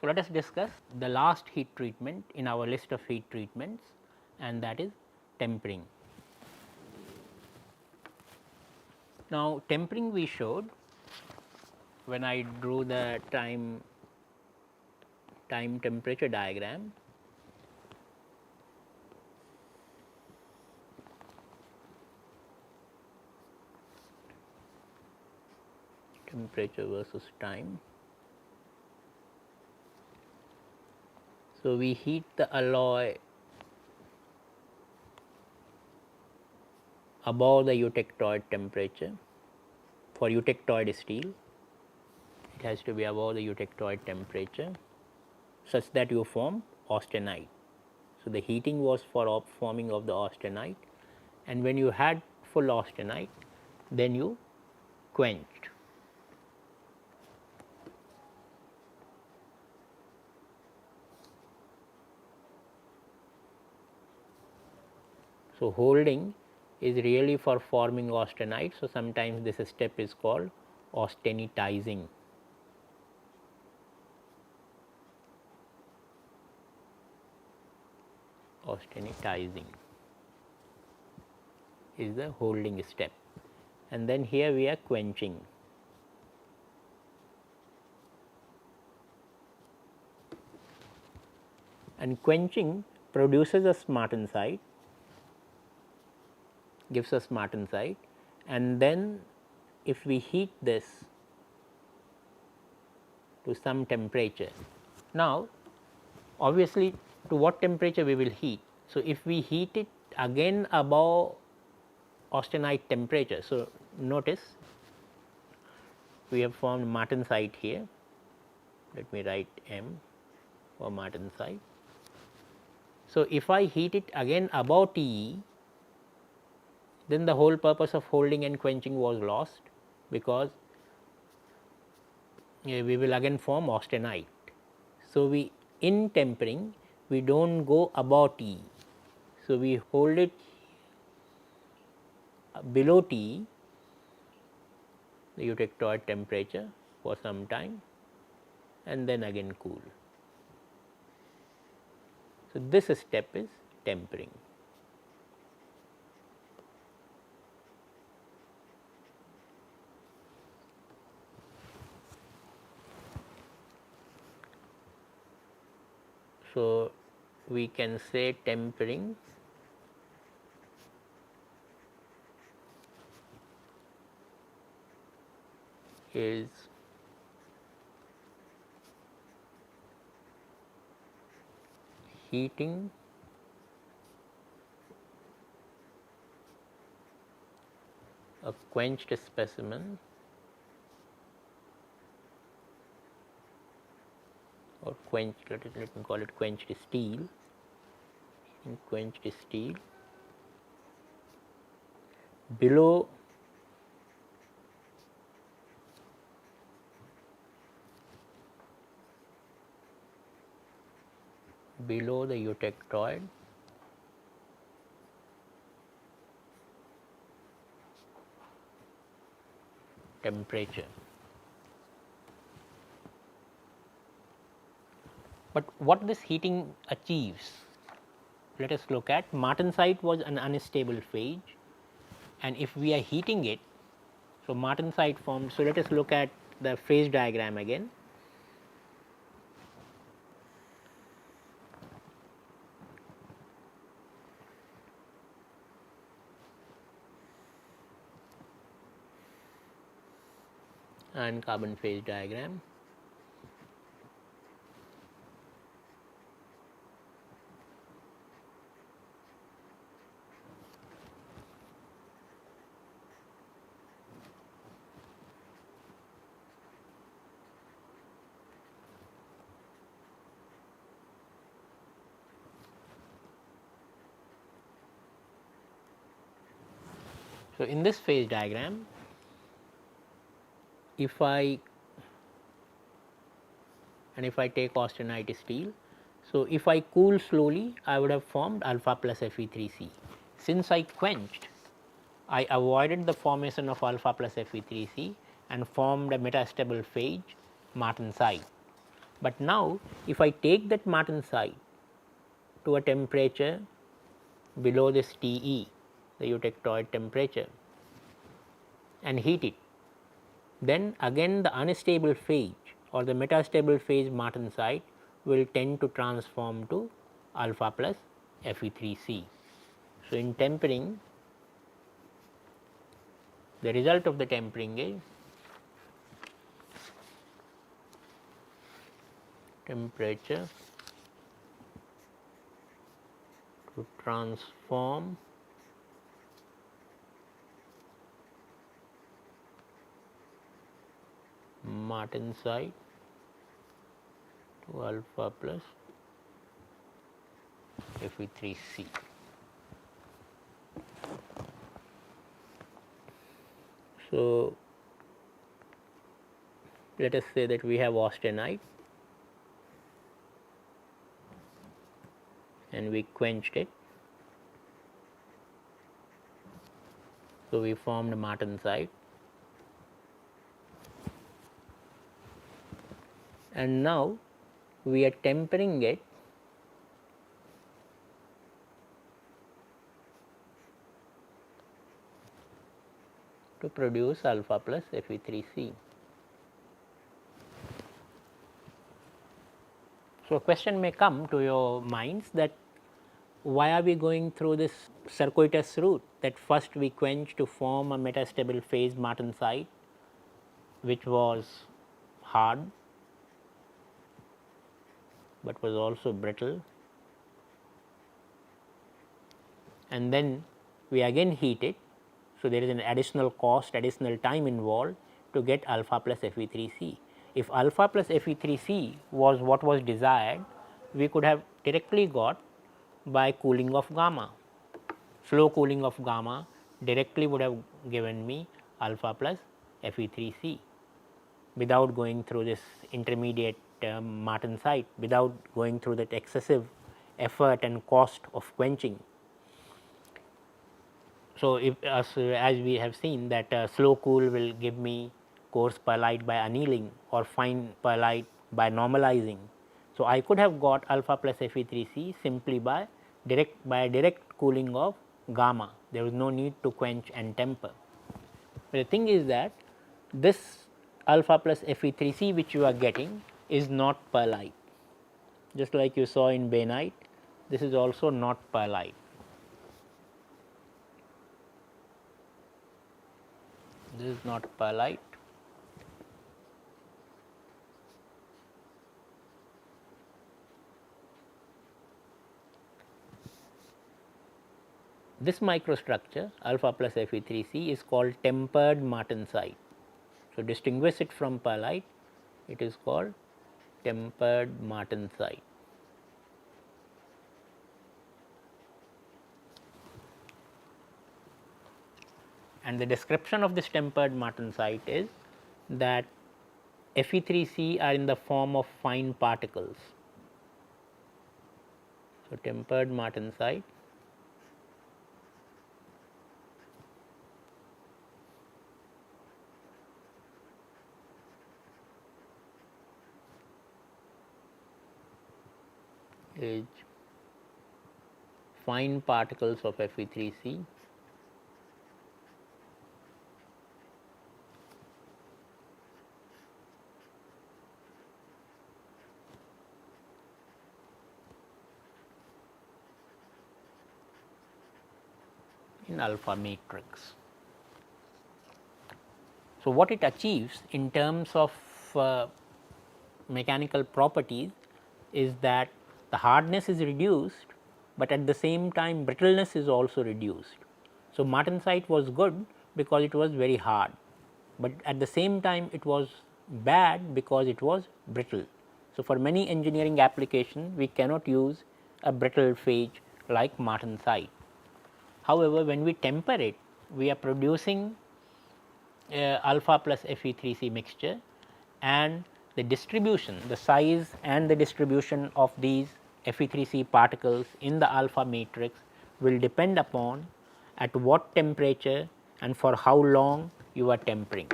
So, let us discuss the last heat treatment in our list of heat treatments, and that is tempering. Now, tempering we showed when I drew the time temperature diagram. Temperature versus time. So, we heat the alloy above the eutectoid temperature. For eutectoid steel, it has to be above the eutectoid temperature such that you form austenite. So, the heating was for forming of the austenite, and when you had full austenite, then you quenched. So, holding is really for forming austenite. So, sometimes this step is called austenitizing. Austenitizing is the holding step, and then here we are quenching. And quenching produces a martensite, gives us martensite, and then if we heat this to some temperature. Now, obviously, to what temperature we will heat? So, if we heat it again above austenite temperature. So, notice we have formed martensite here. Let me write M for martensite. So, if I heat it again above TE, then the whole purpose of holding and quenching was lost, because we will again form austenite. So, we in tempering we do not go above TE. So, we hold it below TE, the eutectoid temperature, for some time and then again cool. So, this step is tempering. So, we can say tempering is heating a quenched specimen or quenched, let me call it quenched steel, quenched steel below the eutectoid temperature. But what this heating achieves, let us look at. Martensite was an unstable phase, and if we are heating it, so martensite formed. So, let us look at the phase diagram again. And carbon phase diagram. So, in this phase diagram, if I take austenite steel, so if I cool slowly, I would have formed alpha plus Fe3C. Since I quenched, I avoided the formation of alpha plus Fe3C and formed a metastable phase martensite. But now, if I take that martensite to a temperature below this TE, the eutectoid temperature, and heat it, then again the unstable phase or the metastable phase martensite will tend to transform to alpha plus Fe3C. So, in tempering, the result of the tempering is temperature to transform martensite to alpha plus Fe3C. So, let us say that we have austenite and we quenched it. So, we formed martensite, and now we are tempering it to produce alpha plus Fe3C. So, a question may come to your minds that why are we going through this circuitous route, that first we quench to form a metastable phase martensite which was hard but was also brittle, and then we again heat it. So, there is an additional cost, additional time involved to get alpha plus Fe3C. If alpha plus Fe3C was what was desired, we could have directly got by cooling of gamma. Slow cooling of gamma directly would have given me alpha plus Fe3C without going through this intermediate martensite, without going through that excessive effort and cost of quenching. So, if as we have seen that slow cool will give me coarse perlite by annealing or fine perlite by normalizing. So, I could have got alpha plus Fe3C simply by direct cooling of gamma. There was no need to quench and temper. But the thing is that this alpha plus Fe3C which you are getting is not perlite. Just like you saw in bainite, this is also not perlite. This is not perlite. This microstructure alpha plus Fe3C is called tempered martensite. So, distinguish it from perlite, it is called tempered martensite. And the description of this tempered martensite is that Fe3C are in the form of fine particles. So, tempered martensite is fine particles of Fe3C in alpha matrix. So, what it achieves in terms of mechanical properties is that the hardness is reduced, but at the same time brittleness is also reduced. So, martensite was good because it was very hard, but at the same time it was bad because it was brittle. So, for many engineering applications we cannot use a brittle phase like martensite. However, when we temper it, we are producing alpha plus Fe3C mixture, and the distribution, the size and the distribution of these Fe3C particles in the alpha matrix will depend upon at what temperature and for how long you are tempering.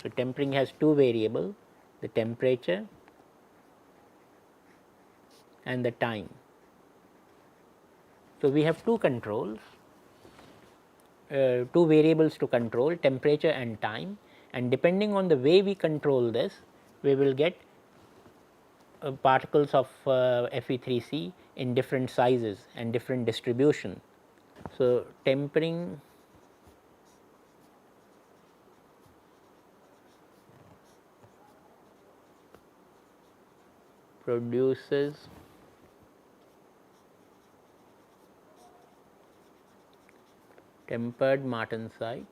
So, tempering has two variables, the temperature and the time. So, we have two controls, two variables to control, temperature and time, and depending on the way we control this, we will get particles of Fe3C in different sizes and different distribution. So, tempering produces tempered martensite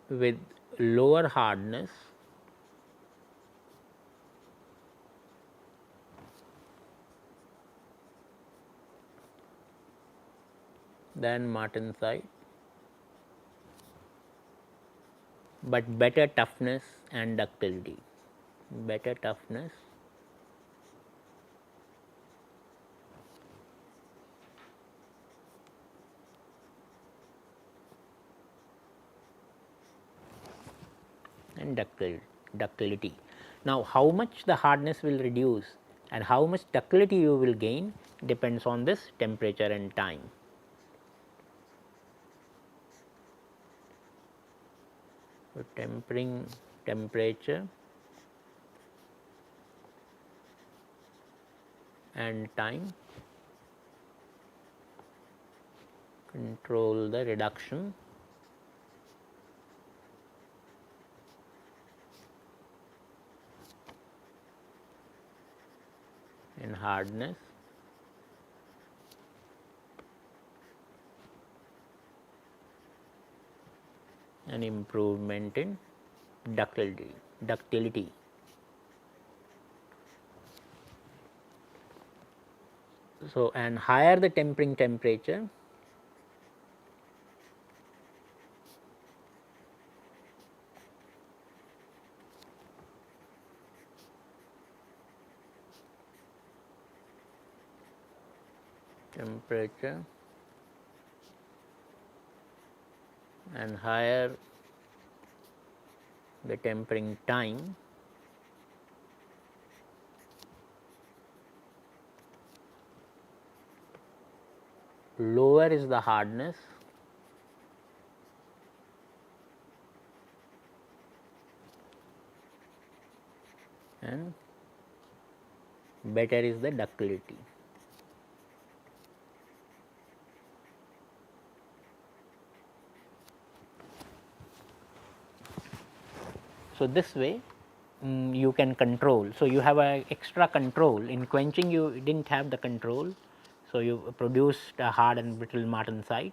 with lower hardness than martensite, but better toughness and ductility, better toughness and ductility. Now, how much the hardness will reduce and how much ductility you will gain depends on this temperature and time. So, tempering temperature and time control the reduction in hardness and improvement in ductility. So, and higher the tempering temperature, and higher the tempering time, lower is the hardness and better is the ductility. So, this way you can control. So, you have a extra control. In quenching you did not have the control. So, you produced a hard and brittle martensite,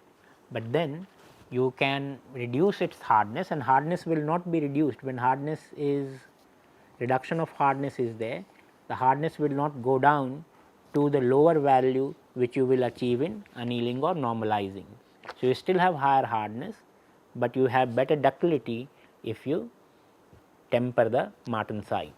but then you can reduce its hardness, and hardness will not be reduced. When hardness is reduction of hardness is there, the hardness will not go down to the lower value which you will achieve in annealing or normalizing. So, you still have higher hardness, but you have better ductility if you temper the martensite.